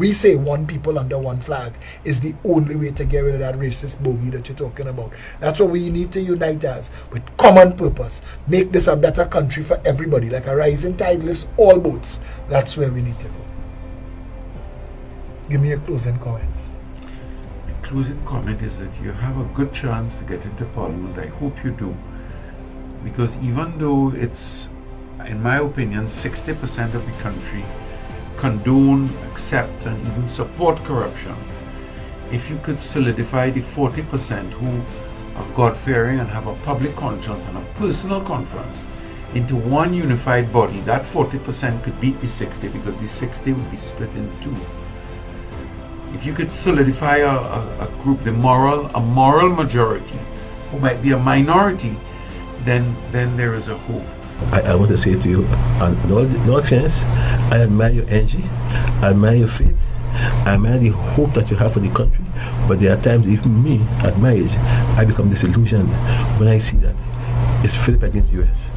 We say one people under one flag is the only way to get rid of that racist bogey that you're talking about. That's what we need to unite as, with common purpose. Make this a better country for everybody, like a rising tide lifts all boats. That's where we need to go. Give me your closing comments. The closing comment is that you have a good chance to get into Parliament. I hope you do. Because even though it's, in my opinion, 60% of the country condone, accept, and even support corruption, if you could solidify the 40% who are God-fearing and have a public conscience and a personal conference into one unified body, that 40% could beat the 60, because the 60 would be split in two. If you could solidify a group, a moral majority, who might be a minority, then there is a hope. I want to say to you, no offense, I admire your energy, I admire your faith, I admire the hope that you have for the country, but there are times, even me, at my age, I become disillusioned when I see that it's Philip against US.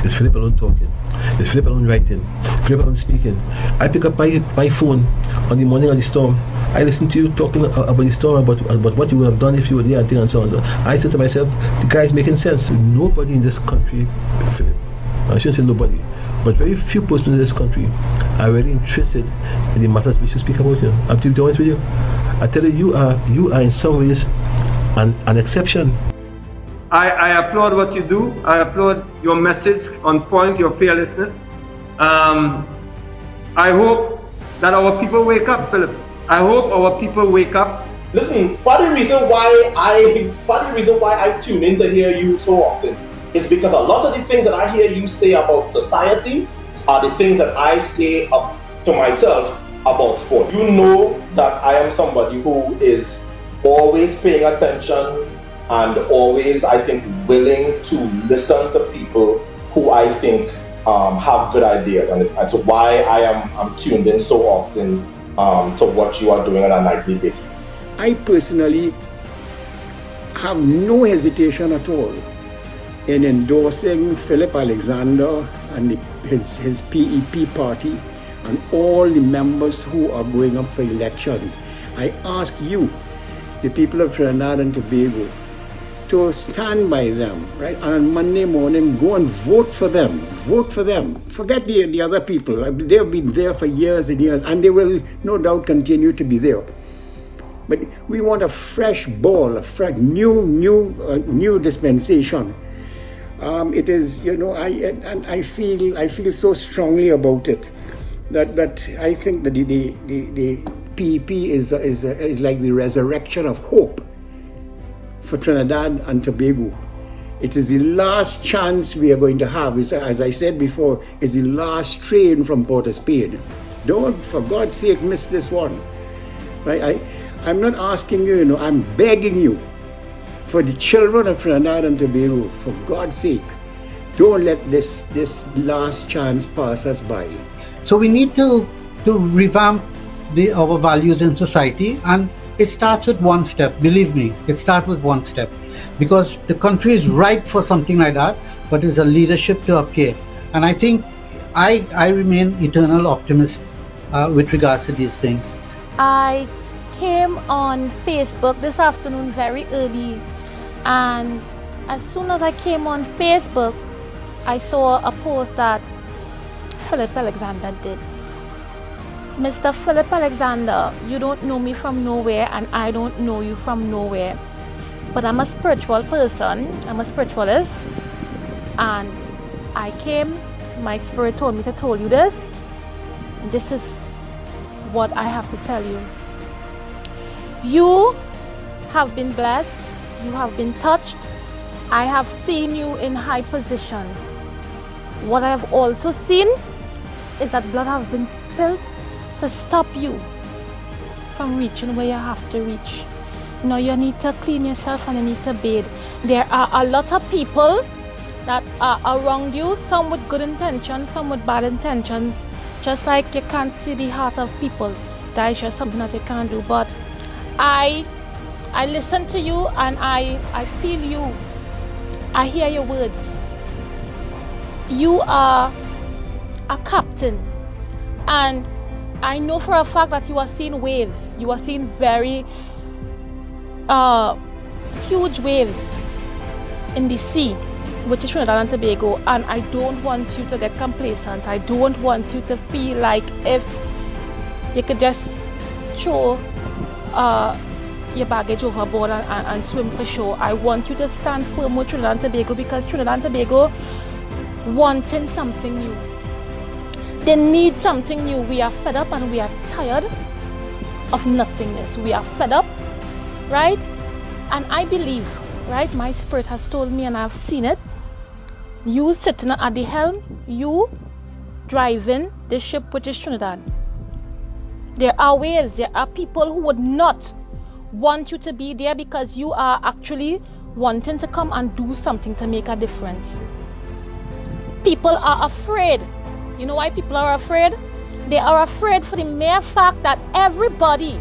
It's Philip alone talking, it's Philip alone writing, Philip alone speaking. I pick up my phone on the morning of the storm, I listen to you talking about the storm, about what you would have done if you were there, and so on. I said to myself, the guy is making sense. Nobody in this country, Philip, I shouldn't say nobody, but very few persons in this country are really interested in the matters we should speak about here. I'm to be honest with you. I tell you, you are in some ways an exception. I applaud what you do. I applaud your message on point, your fearlessness. I hope that our people wake up, Philip. I hope our people wake up. Listen, part of the reason why I tune in to hear you so often is because a lot of the things that I hear you say about society are the things that I say to myself about sport. You know that I am somebody who is always paying attention and always, I think, willing to listen to people who I think have good ideas, and it's why I'm tuned in so often to what you are doing on a nightly basis. I personally have no hesitation at all in endorsing Philip Alexander and his PEP party and all the members who are going up for elections. I ask you, the people of Trinidad and Tobago, to stand by them, right? And on Monday morning, go and vote for them. Vote for them. Forget the other people. They've been there for years and years, and they will no doubt continue to be there. But we want a fresh ball, a fresh, new dispensation. It is, I feel so strongly about it that I think that the PEP is like the resurrection of hope for Trinidad and Tobago. It is the last chance we are going to have. As I said before, it's the last train from Port of Spain. Don't, for God's sake, miss this one. Right? I'm not asking you, I'm begging you, for the children of Trinidad and Tobago, for God's sake, don't let this last chance pass us by. So we need to revamp our values in society, and it starts with one step. Believe me, it starts with one step, because the country is ripe for something like that, but it's a leadership to appear. And I think I remain eternal optimist with regards to these things. I came on Facebook this afternoon very early, and as soon as I came on Facebook, I saw a post that Philip Alexander did. Mr. Philip Alexander, you don't know me from nowhere, and I don't know you from nowhere. But I'm a spiritual person, I'm a spiritualist, and I came, my spirit told me to tell you this. This is what I have to tell you. You have been blessed, you have been touched. I have seen you in high position. What I have also seen is that blood has been spilled to stop you from reaching where you have to reach. Now you need to clean yourself and you need to bathe. There are a lot of people that are around you, some with good intentions, some with bad intentions. Just like you can't see the heart of people, that is just something that you can't do. But I listen to you and I feel you. I hear your words. You are a captain, and I know for a fact that you are seeing waves. You are seeing very huge waves in the sea, which is Trinidad and Tobago, and I don't want you to get complacent. I don't want you to feel like if you could just throw your baggage overboard and swim for shore. I want you to stand firm with Trinidad and Tobago, because Trinidad and Tobago wanting something new. They need something new. We are fed up and we are tired of nothingness. We are fed up, right? And I believe, right, my spirit has told me and I've seen it. You sitting at the helm, you driving the ship, which is Trinidad. There are waves, there are people who would not want you to be there because you are actually wanting to come and do something to make a difference. People are afraid. You know why people are afraid? They are afraid for the mere fact that everybody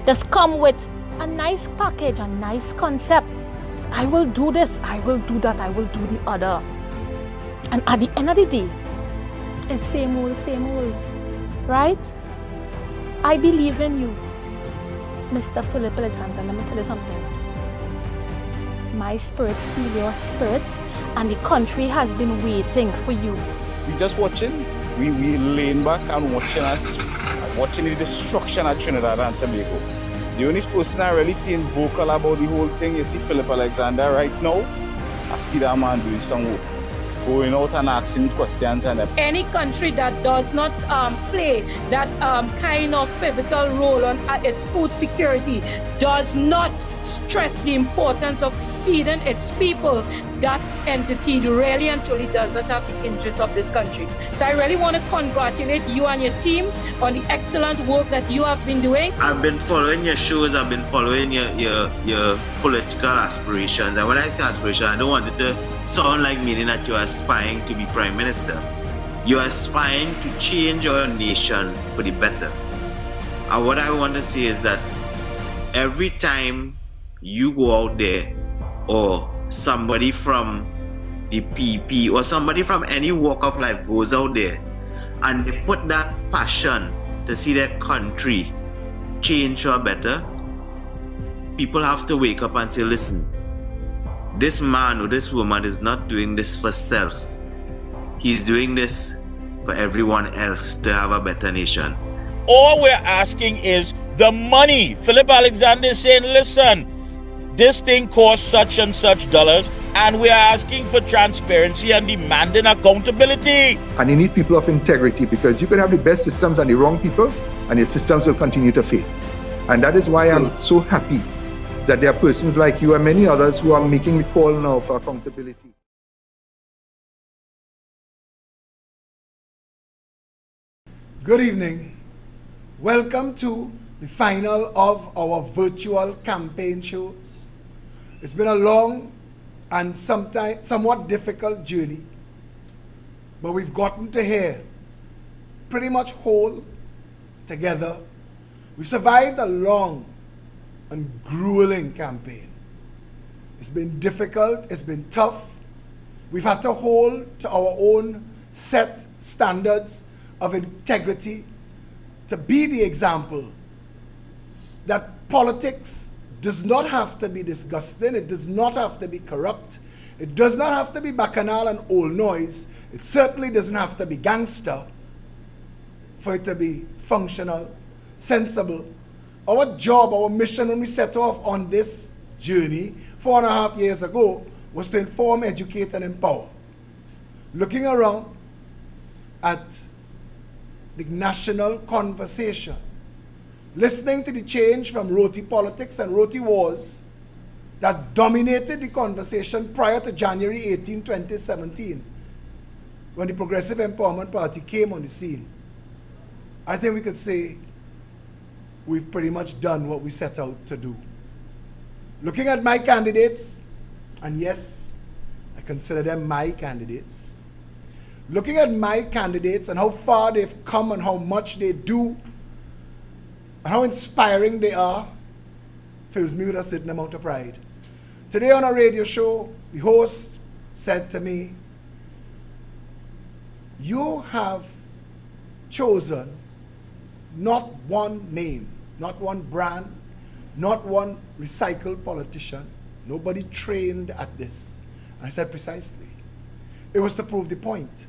does come with a nice package, a nice concept. I will do this, I will do that, I will do the other. And at the end of the day, it's same old, right? I believe in you, Mr. Philip Alexander. Let me tell you something. My spirit feel your spirit, and the country has been waiting for you. We just watching, we laying back and watching the destruction at Trinidad and Tobago. The only person I really seeing vocal about the whole thing, you see Philip Alexander right now. I see that man doing some work, going out and asking questions. And any country that does not play that kind of pivotal role on its food security, does not stress the importance of feeding its people, that entity really and truly does not have the interests of this country. So I really want to congratulate you and your team on the excellent work that you have been doing. I've been following your shows, I've been following your political aspirations. And when I say aspiration, I don't want it to sound like meaning that you're aspiring to be Prime Minister. You're aspiring to change our nation for the better. And what I want to say is that every time you go out there, or somebody from the PEP or somebody from any walk of life goes out there and they put that passion to see their country change for better, people have to wake up and say, listen, this man or this woman is not doing this for self. He's doing this for everyone else to have a better nation. All we're asking is the money. Philip Alexander is saying, listen, this thing costs such and such dollars, and we are asking for transparency and demanding accountability. And you need people of integrity, because you can have the best systems and the wrong people, and your systems will continue to fail. And that is why I'm so happy that there are persons like you and many others who are making the call now for accountability. Good evening. Welcome to the final of our virtual campaign shows. It's been a long and somewhat difficult journey, but we've gotten to here pretty much whole together. We've survived a long and grueling campaign. It's been difficult, it's been tough. We've had to hold to our own set standards of integrity, to be the example that politics does not have to be disgusting, it does not have to be corrupt, it does not have to be bacchanal and old noise, it certainly doesn't have to be gangster for it to be functional, sensible. Our job, our mission when we set off on this journey 4.5 years ago was to inform, educate, and empower. Looking around at the national conversation, listening to the change from roti politics and roti wars that dominated the conversation prior to January 18, 2017, when the Progressive Empowerment Party came on the scene, I think we could say we've pretty much done what we set out to do. Looking at my candidates, and yes, I consider them my candidates, looking at my candidates and how far they've come and how much they do and how inspiring they are, fills me with a certain amount of pride. Today on a radio show, the host said to me, you have chosen not one name, not one brand, not one recycled politician. Nobody trained at this. I said precisely. It was to prove the point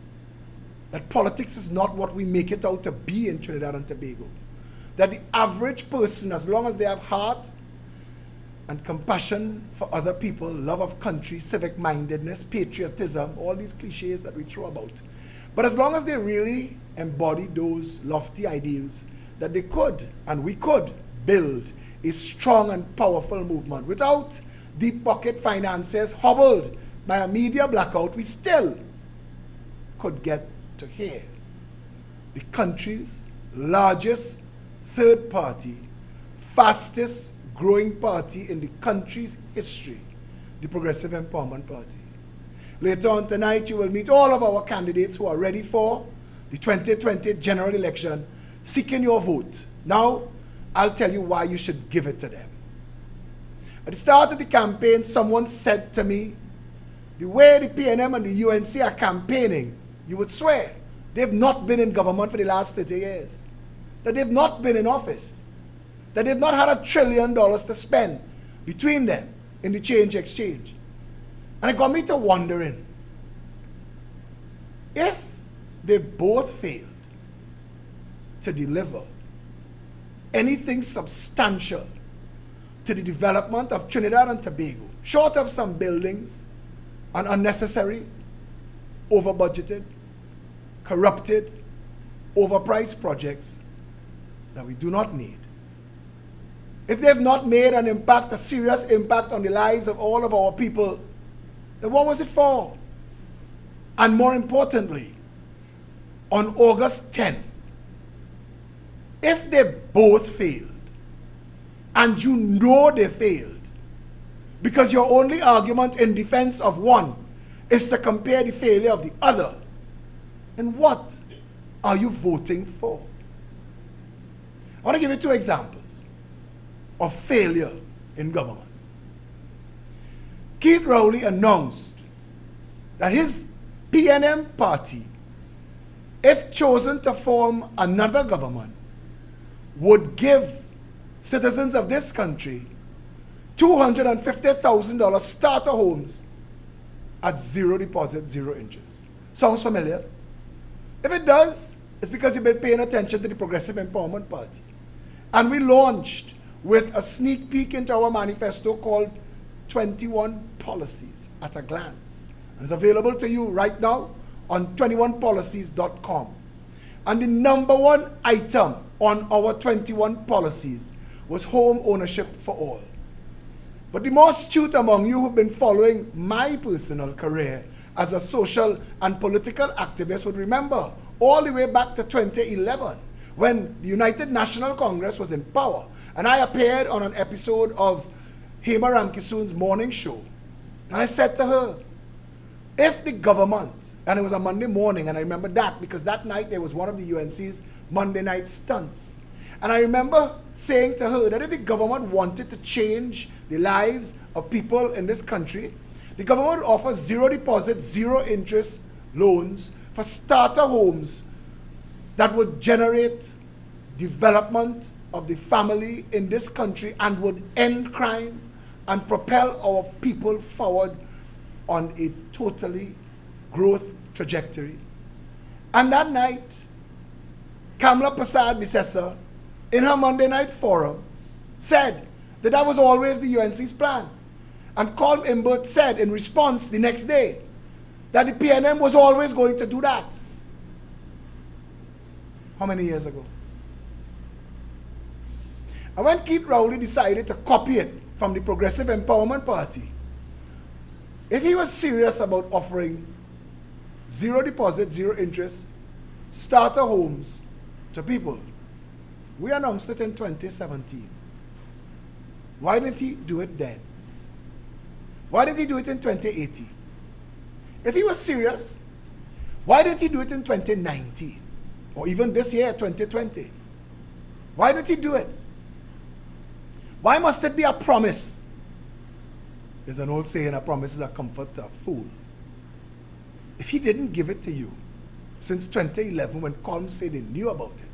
that politics is not what we make it out to be in Trinidad and Tobago. That the average person, as long as they have heart and compassion for other people, love of country, civic-mindedness, patriotism, all these cliches that we throw about. But as long as they really embody those lofty ideals, that they could, and we could, build a strong and powerful movement. Without deep pocket finances, hobbled by a media blackout, we still could get to here. The country's largest third party, fastest growing party in the country's history, the Progressive Empowerment Party. Later on tonight, you will meet all of our candidates who are ready for the 2020 general election, seeking your vote. Now, I'll tell you why you should give it to them. At the start of the campaign, someone said to me, the way the PNM and the UNC are campaigning, you would swear they've not been in government for the last 30 years, that they've not been in office, that they've not had $1 trillion to spend between them in the change exchange. And it got me to wondering, if they both failed to deliver anything substantial to the development of Trinidad and Tobago, short of some buildings and unnecessary, over-budgeted, corrupted, overpriced projects that we do not need, if they have not made an impact, a serious impact on the lives of all of our people, then what was it for? And more importantly, on August 10th, if they both failed, and you know they failed, because your only argument in defense of one is to compare the failure of the other, then what are you voting for? I want to give you 2 examples of failure in government. Keith Rowley announced that his PNM party, if chosen to form another government, would give citizens of this country $250,000 starter homes at 0 deposit, 0 interest. Sounds familiar? If it does, it's because you've been paying attention to the Progressive Empowerment Party. And we launched with a sneak peek into our manifesto called 21 Policies at a Glance. And it's available to you right now on 21policies.com. And the #1 item on our 21 policies was home ownership for all. But the more astute among you who've been following my personal career as a social and political activist would remember all the way back to 2011 when the United National Congress was in power and I appeared on an episode of Hema Ramkissoon's morning show. And I said to her, if the government, and it was a Monday morning, and I remember that because that night there was one of the UNC's Monday night stunts. And I remember saying to her that if the government wanted to change the lives of people in this country, the government would offer 0 deposit, 0 interest loans for starter homes that would generate development of the family in this country and would end crime and propel our people forward on a totally growth trajectory. And that night, Kamla Prasad-Bissessar, in her Monday night forum, said that that was always the UNC's plan. And Colm Imbert said in response the next day that the PNM was always going to do that. How many years ago? And when Keith Rowley decided to copy it from the Progressive Empowerment Party, if he was serious about offering 0 deposit, 0 interest starter homes to people, we announced it in 2017. Why didn't he do it then? Why didn't he do it in 2018? If he was serious, why didn't he do it in 2019? Or even this year, 2020? Why didn't he do it? Why must it be a promise? There's an old saying, a promise is a comfort to a fool. If he didn't give it to you, since 2011 when Colm said they knew about it.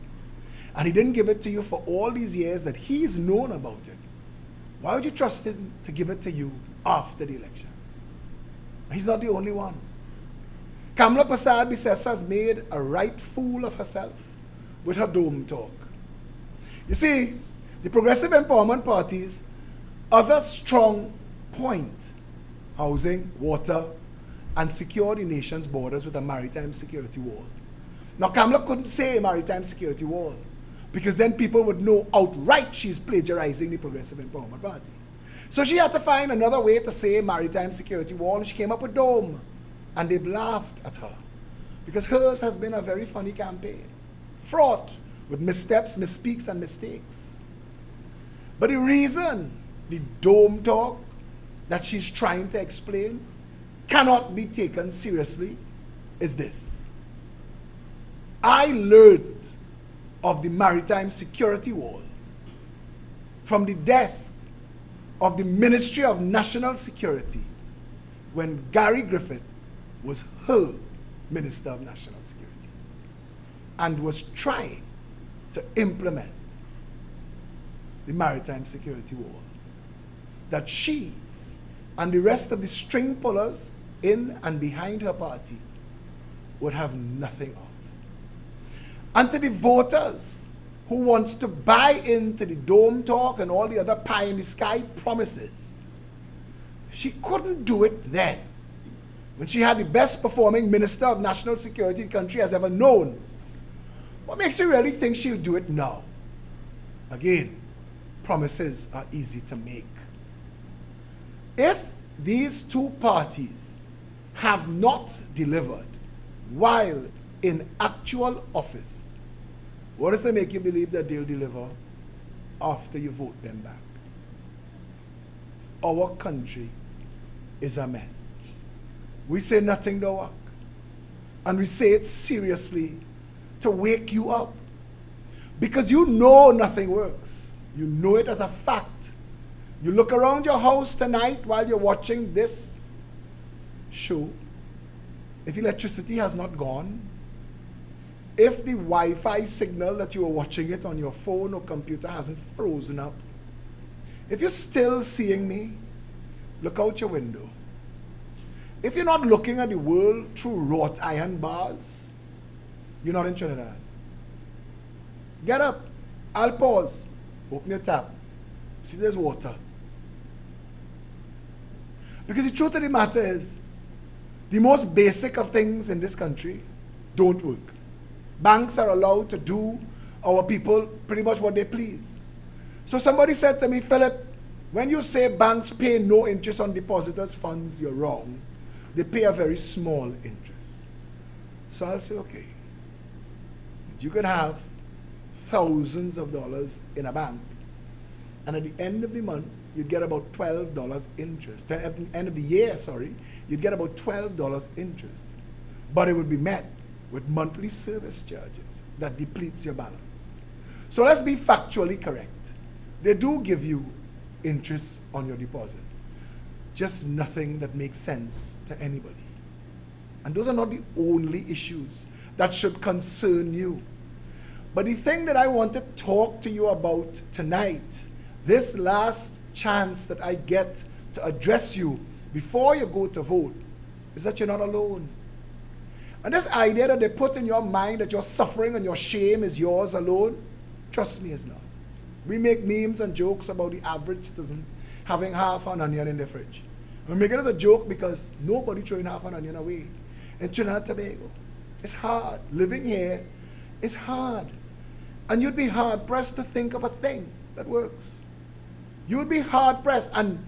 And he didn't give it to you for all these years that he's known about it. Why would you trust him to give it to you after the election? He's not the only one. Kamla Persad-Bissessar has made a right fool of herself with her dome talk. You see, the Progressive Empowerment Party's other strong point, housing, water, and secure the nation's borders with a maritime security wall. Now, Kamla couldn't say maritime security wall because then people would know outright she's plagiarizing the Progressive Empowerment Party. So she had to find another way to say maritime security wall, and she came up with dome. And they've laughed at her because hers has been a very funny campaign, fraught with missteps, misspeaks, and mistakes. But the reason the dome talk that she's trying to explain cannot be taken seriously is this. I learned of the maritime security wall from the desk of the Ministry of National Security when Gary Griffith was her Minister of National Security and was trying to implement the maritime security wall that she and the rest of the string pullers in and behind her party would have nothing of. And to the voters who wants to buy into the dome talk and all the other pie in the sky promises, she couldn't do it then, when she had the best performing Minister of National Security the country has ever known. What makes you really think she'll do it now? Again, promises are easy to make. If these two parties have not delivered while in actual office, what does that make you believe that they'll deliver after you vote them back? Our country is a mess. We say nothing to work. And we say it seriously to wake you up. Because you know nothing works. You know it as a fact. You look around your house tonight while you're watching this show. If electricity has not gone, if the Wi-Fi signal that you are watching it on your phone or computer hasn't frozen up, if you're still seeing me, look out your window. If you're not looking at the world through wrought iron bars, you're not in Trinidad. Get up. I'll pause. Open your tap. See, there's water. Because the truth of the matter is, the most basic of things in this country don't work. Banks are allowed to do our people pretty much what they please. So somebody said to me, Philip, when you say banks pay no interest on depositors' funds, you're wrong. They pay a very small interest. So I'll say, okay, you could have thousands of dollars in a bank, and at the end of the month, you'd get about $12 interest. At the end of the year, you'd get about $12 interest. But it would be met with monthly service charges that depletes your balance. So let's be factually correct. They do give you interest on your deposit. Just nothing that makes sense to anybody. And those are not the only issues that should concern you. But the thing that I want to talk to you about tonight, this last chance that I get to address you before you go to vote, is that you're not alone. And this idea that they put in your mind that your suffering and your shame is yours alone, trust me, it's not. We make memes and jokes about the average citizen having half an onion in the fridge. We make it as a joke because nobody throwing half an onion away. In Trinidad and Tobago, it's hard. Living here is hard. And you'd be hard-pressed to think of a thing that works. You'd be hard-pressed. And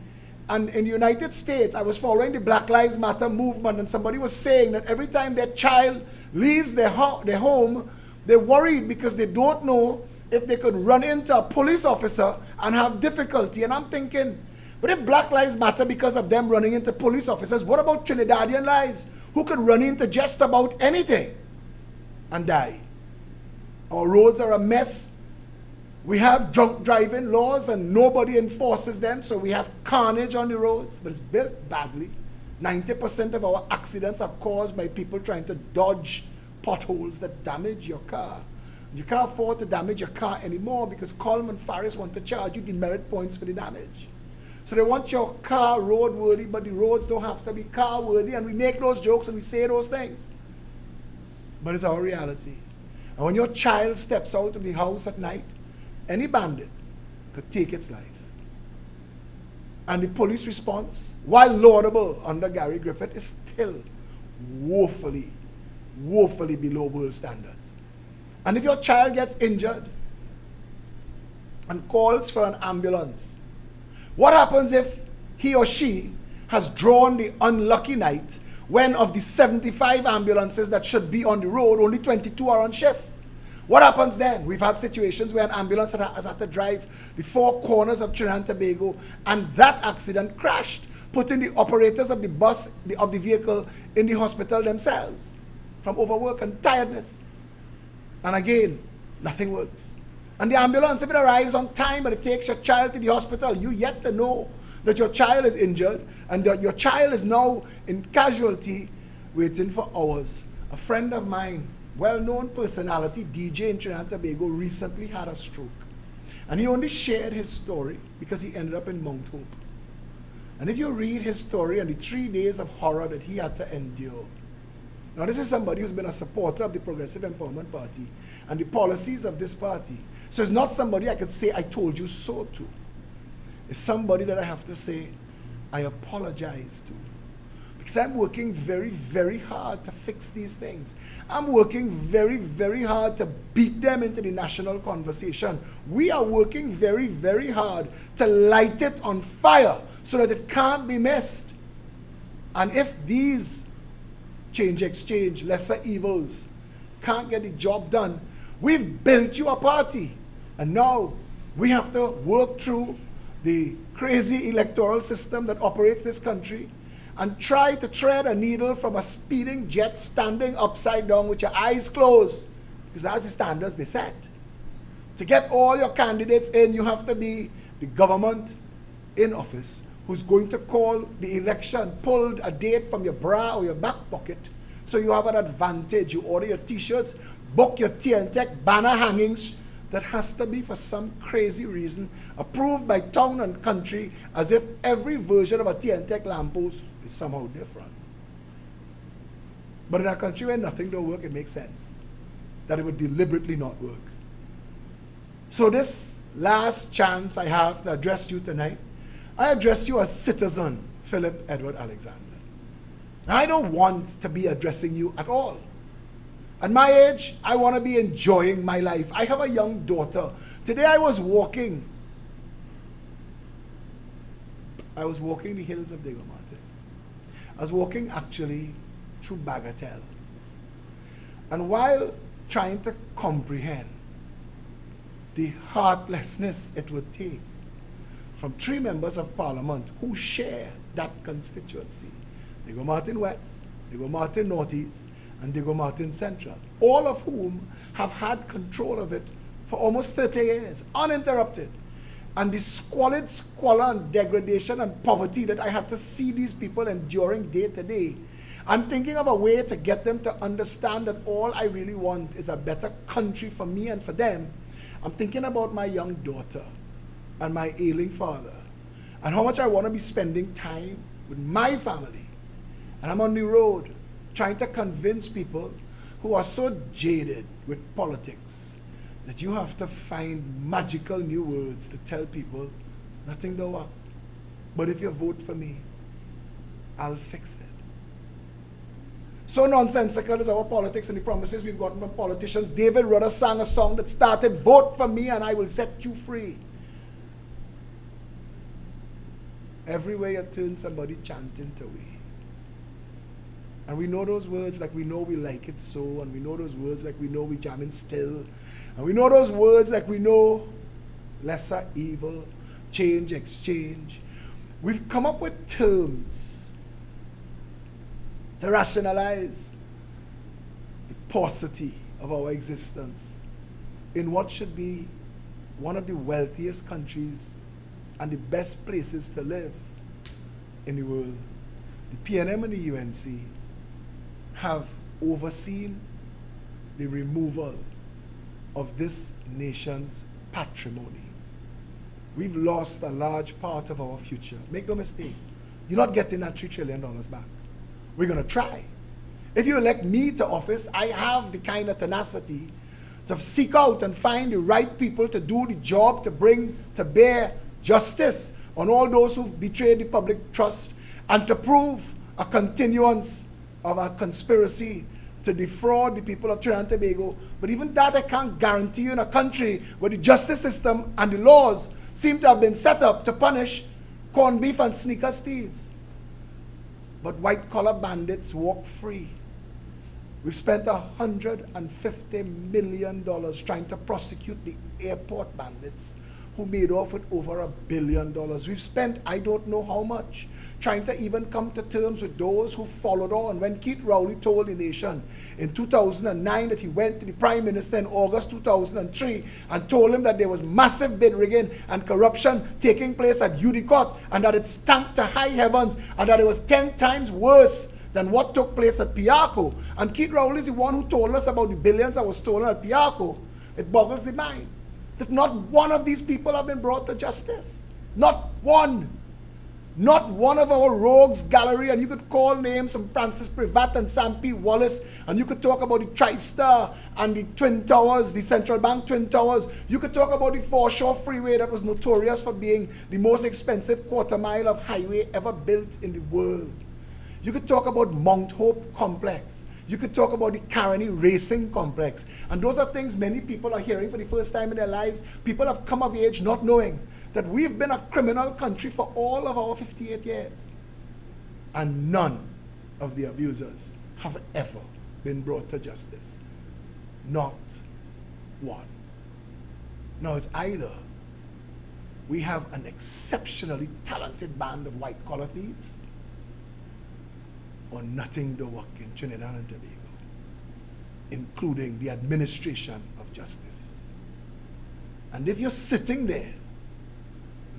in the United States, I was following the Black Lives Matter movement, and somebody was saying that every time their child leaves their home, they're worried because they don't know if they could run into a police officer and have difficulty. And I'm thinking, but if Black Lives Matter because of them running into police officers, what about Trinidadian lives who could run into just about anything and die? Our roads are a mess. We have drunk driving laws and nobody enforces them, so we have carnage on the roads, but it's built badly. 90% of our accidents are caused by people trying to dodge potholes that damage your car. You can't afford to damage your car anymore because Coleman Farris want to charge you demerit points for the damage. So they want your car roadworthy, but the roads don't have to be car worthy, and we make those jokes and we say those things. But it's our reality. And when your child steps out of the house at night, any bandit could take its life. And the police response, while laudable under Gary Griffith, is still woefully below world standards. And if your child gets injured and calls for an ambulance, what happens if he or she has drawn the unlucky night when of the 75 ambulances that should be on the road, only 22 are on shift? What happens then? We've had situations where an ambulance has had to drive the four corners of Trinidad and Tobago, and that accident crashed, putting the operators of the bus, of the vehicle, in the hospital themselves from overwork and tiredness. And again, nothing works. And the ambulance, if it arrives on time and it takes your child to the hospital, you yet to know that your child is injured and that your child is now in casualty, waiting for hours. A friend of mine, well-known personality, DJ in Trinidad and Tobago, recently had a stroke. And he only shared his story because he ended up in Mount Hope. And if you read his story and the 3 days of horror that he had to endure. Now this is somebody who's been a supporter of the Progressive Empowerment Party and the policies of this party. So it's not somebody I could say, I told you so to. It's somebody that I have to say, I apologize to. Because I'm working very, very hard to fix these things. I'm working very, very hard to beat them into the national conversation. We are working very, very hard to light it on fire so that it can't be missed. And if these change exchange, lesser evils can't get the job done, we've built you a party. And now we have to work through the crazy electoral system that operates this country and try to thread a needle from a speeding jet standing upside down with your eyes closed, because that's the standards they set. To get all your candidates in, you have to be the government in office who's going to call the election, pull a date from your bra or your back pocket, so you have an advantage. You order your t-shirts, book your TNTech banner hangings, that has to be, for some crazy reason, approved by town and country, as if every version of a TNTech lamppost is somehow different. But in a country where nothing don't work, it makes sense that it would deliberately not work. So this last chance I have to address you tonight, I address you as citizen Philip Edward Alexander. I don't want to be addressing you at all. At my age, I want to be enjoying my life. I have a young daughter. Today I was walking the hills of Diego Martin. I was walking actually through Bagatelle. And while trying to comprehend the heartlessness it would take from 3 members of parliament who share that constituency, Diego Martin West, Diego Martin Northeast, and Diego Martin Central, all of whom have had control of it for almost 30 years, uninterrupted. And the squalid squalor and degradation and poverty that I had to see these people enduring day to day, I'm thinking of a way to get them to understand that all I really want is a better country for me and for them. I'm thinking about my young daughter and my ailing father, and how much I want to be spending time with my family. And I'm on the road trying to convince people who are so jaded with politics that you have to find magical new words to tell people nothing do work. But if you vote for me, I'll fix it. So nonsensical is our politics and the promises we've gotten from politicians. David Rudder sang a song that started, "Vote for me and I will set you free." Everywhere you turn, somebody chanting to we. And we know those words like we know we like it so, and we know those words like we know we jamming still, and we know those words like we know lesser evil, change, exchange. We've come up with terms to rationalize the paucity of our existence in what should be one of the wealthiest countries and the best places to live in the world. The PNM and the UNC have overseen the removal of this nation's patrimony. We've lost a large part of our future. Make no mistake, you're not getting that $3 trillion back. We're going to try. If you elect me to office, I have the kind of tenacity to seek out and find the right people to do the job, to bring to bear justice on all those who've betrayed the public trust, and to prove a continuance of a conspiracy to defraud the people of Trinidad and Tobago. But even that I can't guarantee you in a country where the justice system and the laws seem to have been set up to punish corned beef and sneakers thieves. But white-collar bandits walk free. We've spent $150 million trying to prosecute the airport bandits who made off with over $1 billion. We've spent I don't know how much trying to even come to terms with those who followed on. When Keith Rowley told the nation in 2009 that he went to the Prime Minister in August 2003 and told him that there was massive bid rigging and corruption taking place at Udicott, and that it stank to high heavens, and that it was 10 times worse than what took place at Piarco. And Keith Rowley is the one who told us about the billions that were stolen at Piarco. It boggles the mind that not one of these people have been brought to justice. Not one. Not one of our rogues gallery, and you could call names from Francis Privat and Sam P. Wallace, and you could talk about the TriStar and the Twin Towers, the Central Bank Twin Towers. You could talk about the Foreshore Freeway that was notorious for being the most expensive quarter mile of highway ever built in the world. You could talk about Mount Hope Complex. You could talk about the Caroni Racing Complex. And those are things many people are hearing for the first time in their lives. People have come of age not knowing that we've been a criminal country for all of our 58 years. And none of the abusers have ever been brought to justice. Not one. Now it's either we have an exceptionally talented band of white-collar thieves, or nothing to work in Trinidad and Tobago, including the administration of justice. And if you're sitting there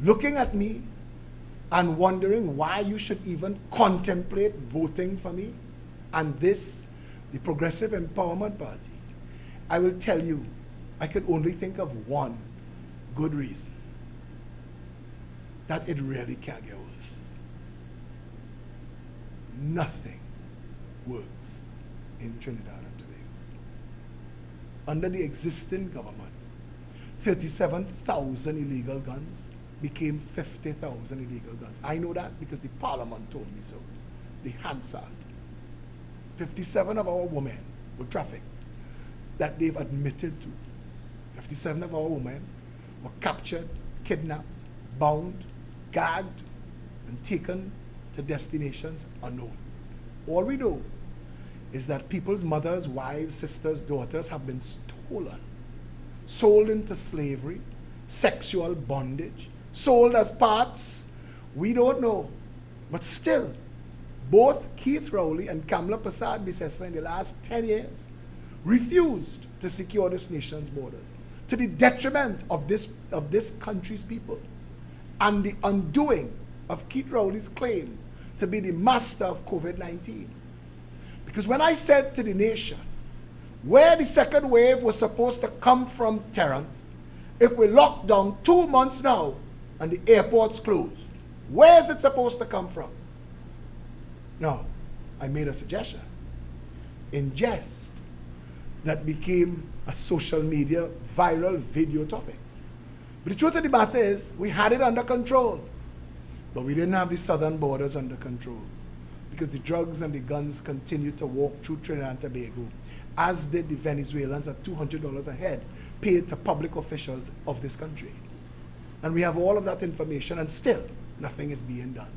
looking at me and wondering why you should even contemplate voting for me and this, the Progressive Empowerment Party, I will tell you, I could only think of one good reason: that it really can't get worse. Nothing works in Trinidad and Tobago. Under the existing government, 37,000 illegal guns became 50,000 illegal guns. I know that because the Parliament told me so. The Hansard. 57 of our women were trafficked that they've admitted to. 57 of our women were captured, kidnapped, bound, gagged, and taken to destinations unknown. All we know is that people's mothers, wives, sisters, daughters have been stolen, sold into slavery, sexual bondage, sold as parts. We don't know. But still, both Keith Rowley and Kamla Persad-Bissessar in the last 10 years refused to secure this nation's borders, to the detriment of this country's people, and the undoing of Keith Rowley's claim to be the master of COVID-19. Because when I said to the nation, where the second wave was supposed to come from, Terence, if we lock down 2 months now and the airport's closed, where is it supposed to come from? No, I made a suggestion in jest that became a social media viral video topic. But the truth of the matter is, we had it under control. But we didn't have the southern borders under control because the drugs and the guns continued to walk through Trinidad and Tobago, as did the Venezuelans at $200 a head paid to public officials of this country. And we have all of that information, and still nothing is being done.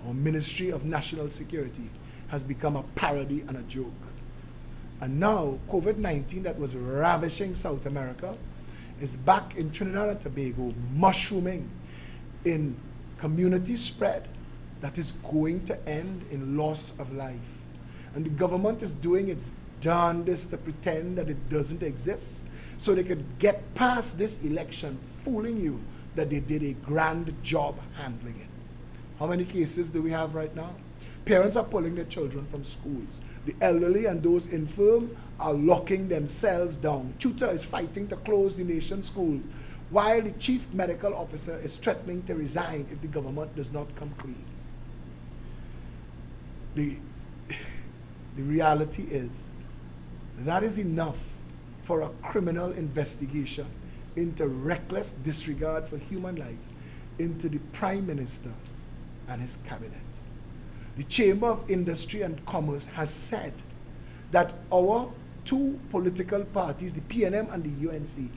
Our Ministry of National Security has become a parody and a joke. And now COVID-19 that was ravishing South America is back in Trinidad and Tobago, mushrooming in community spread that is going to end in loss of life. And the government is doing its darndest to pretend that it doesn't exist so they could get past this election fooling you that they did a grand job handling it. How many cases do we have right now? Parents are pulling their children from schools. The elderly and those infirm are locking themselves down. Tutor is fighting to close the nation's schools, while the chief medical officer is threatening to resign if the government does not come clean. The reality is that is enough for a criminal investigation into reckless disregard for human life into the Prime Minister and his cabinet. The Chamber of Industry and Commerce has said that our two political parties, the PNM and the UNC,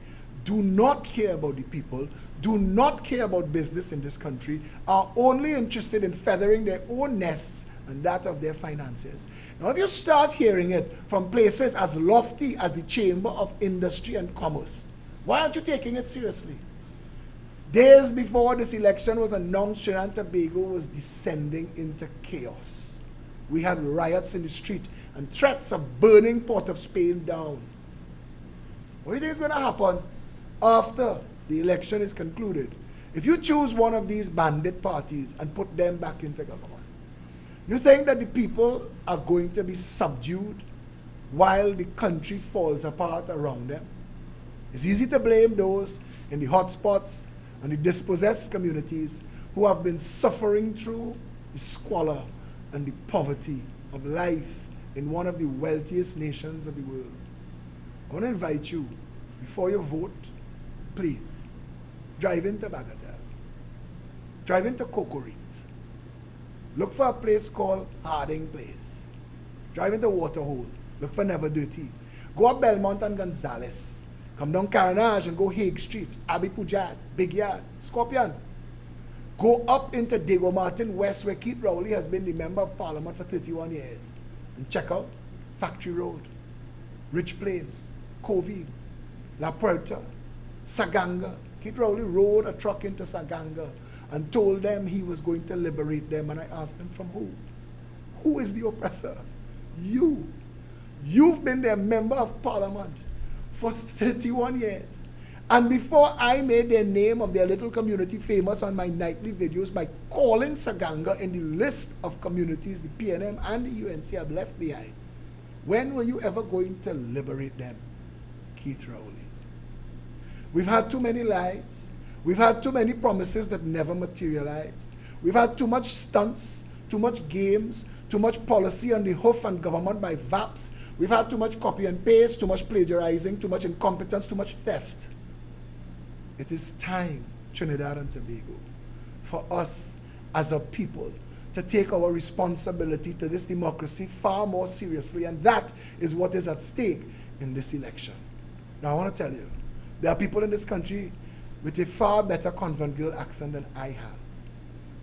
do not care about the people, do not care about business in this country, are only interested in feathering their own nests and that of their finances. Now, if you start hearing it from places as lofty as the Chamber of Industry and Commerce, why aren't you taking it seriously? Days before this election was announced, Trinidad and Tobago was descending into chaos. We had riots in the street and threats of burning Port of Spain down. What do you think is going to happen after the election is concluded? If you choose one of these bandit parties and put them back into government, you think that the people are going to be subdued while the country falls apart around them? It's easy to blame those in the hotspots and the dispossessed communities who have been suffering through the squalor and the poverty of life in one of the wealthiest nations of the world. I want to invite you, before you vote, please, drive into Bagatelle, drive into Cocorite, look for a place called Harding Place, drive into Waterhole, look for Never Dirty, go up Belmont and Gonzales, come down Carnage and go Hague Street, Abbey Pujat, Big Yard, Scorpion. Go up into Diego Martin West, where Keith Rowley has been the Member of Parliament for 31 years, and check out Factory Road, Rich Plain, Covey, La Puerta, Saganga. Keith Rowley rode a truck into Saganga and told them he was going to liberate them, and I asked them, from who? Who is the oppressor? You. You've been their Member of Parliament for 31 years. And before I made their name of their little community famous on my nightly videos by calling Saganga in the list of communities the PNM and the UNC have left behind, when were you ever going to liberate them, Keith Rowley? We've had too many lies. We've had too many promises that never materialized. We've had too much stunts, too much games, too much policy on the hoof and government by VAPs. We've had too much copy and paste, too much plagiarizing, too much incompetence, too much theft. It is time, Trinidad and Tobago, for us as a people to take our responsibility to this democracy far more seriously, and that is what is at stake in this election. Now, I want to tell you, there are people in this country with a far better convent girl accent than I have,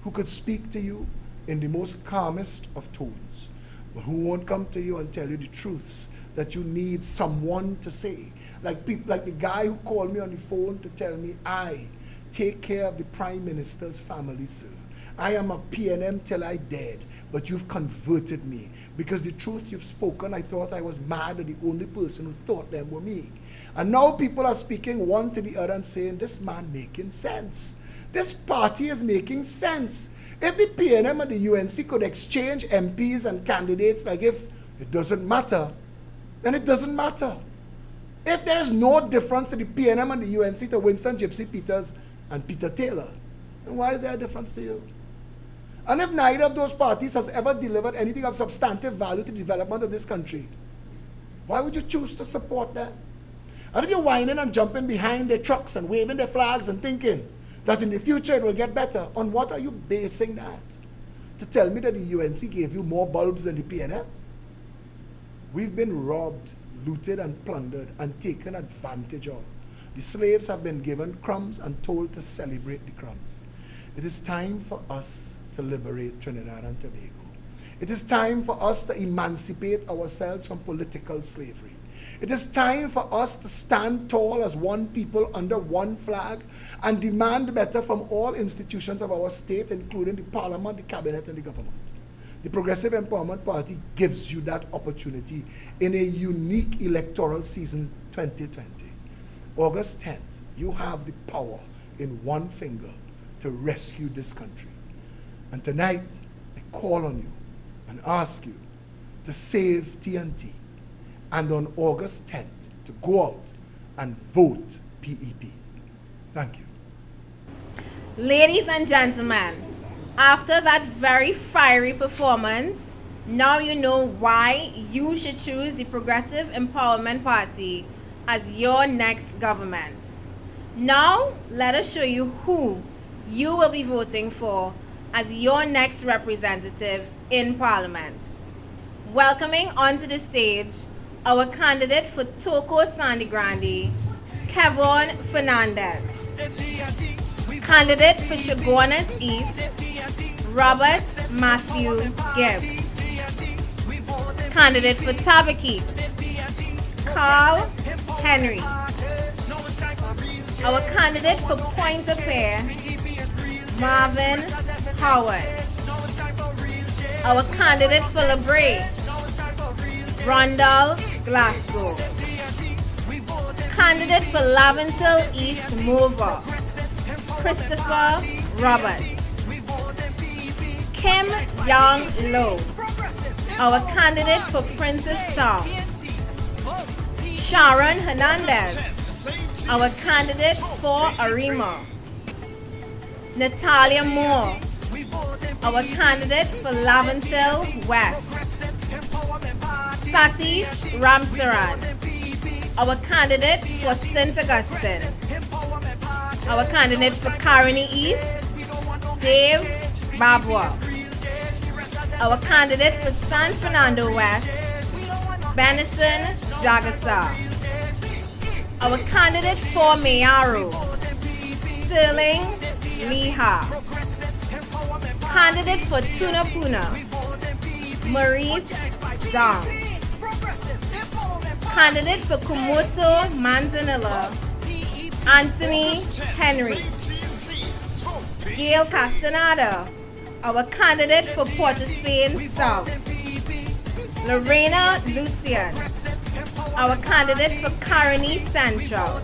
who could speak to you in the most calmest of tones, but who won't come to you and tell you the truths that you need someone to say. Like the guy who called me on the phone to tell me, I take care of the Prime Minister's family, sir. I am a PNM till I dead, but you've converted me. Because the truth you've spoken, I thought I was mad, and the only person who thought them were me. And now people are speaking one to the other and saying, this man making sense. This party is making sense. If the PNM and the UNC could exchange MPs and candidates, like if it doesn't matter, then it doesn't matter. If there is no difference to the PNM and the UNC to Winston Gypsy Peters and Peter Taylor, then why is there a difference to you? And if neither of those parties has ever delivered anything of substantive value to the development of this country, why would you choose to support them? And if you're whining and jumping behind their trucks and waving their flags and thinking that in the future it will get better, on what are you basing that? To tell me that the UNC gave you more bulbs than the PNM? We've been robbed, looted and plundered and taken advantage of. The slaves have been given crumbs and told to celebrate the crumbs. It is time for us to liberate Trinidad and Tobago. It is time for us to emancipate ourselves from political slavery. It is time for us to stand tall as one people under one flag and demand better from all institutions of our state, including the Parliament, the Cabinet, and the government. The Progressive Empowerment Party gives you that opportunity in a unique electoral season 2020. August 10th, you have the power in one finger to rescue this country. And tonight, I call on you and ask you to save TNT and on August 10th to go out and vote PEP. Thank you. Ladies and gentlemen, after that very fiery performance, now you know why you should choose the Progressive Empowerment Party as your next government. Now, let us show you who you will be voting for as your next representative in Parliament. Welcoming onto the stage our candidate for Toko Sandy Grande, Kevon Fernandez. Candidate for Chaguanas East, Robert Matthew Gibbs. Candidate for Tabaquite, Carl Henry. Our candidate for Pointe-a-Pierre, Marvin Howard. Our candidate for LeBray, Rondell Glasgow. Candidate for Laventil East Mover, Christopher Roberts. Kim Young Low. Our candidate for Princess Town, Sharon Hernandez. Our candidate for Arima, Natalia Moore. Our candidate for Laventil West, Satish Ramsaran. Our candidate for St. Augustine. Our candidate for Caroni East, Dave Babwa. Our candidate for San Fernando West, Benison Jagasa. Our candidate for Mayaro, Sterling Liha. Candidate for Tunapuna, Maurice Downs. Candidate for Kumoto Manzanilla, Anthony Henry. Gail Castaneda. Our candidate for Port of Spain South, Lorena Lucian. Our candidate for Caroni Central,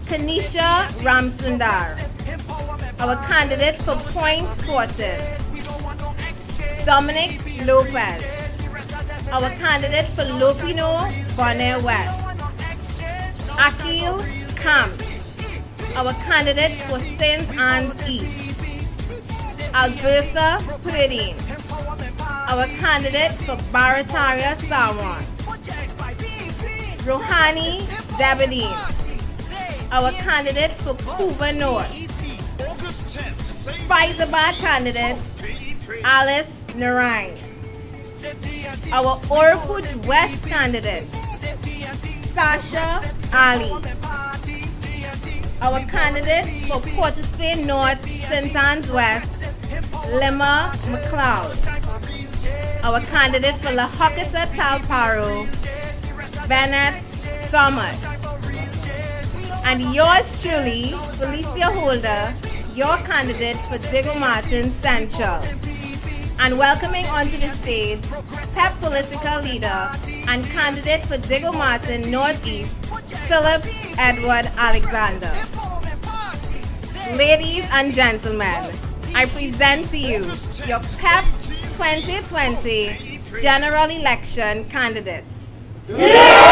Kanisha Ramsundar. Our candidate for Point Fortin, Dominic Lopez. Our candidate for Lopino Bonnet West, Akil Camps. Our candidate for St. Anne's East, Albertha Purdine. Our candidate for Barataria Sawan, Rohani Dabadine. Our candidate for Couva North, Faizabad candidate Alice Narain. Our Orkut West candidate Sasha Ali. Our candidate for Port of Spain North, St. Anne's West, Lima McLeod. Our candidate for La Hocketa Talparo, Bennett Thomas. And yours truly, Felicia Holder, your candidate for Diego Martin Central. And welcoming onto the stage, PEP political leader and candidate for Diego Martin Northeast, Philip Edward Alexander. Ladies and gentlemen, I present to you your PEP 2020 general election candidates. Yeah!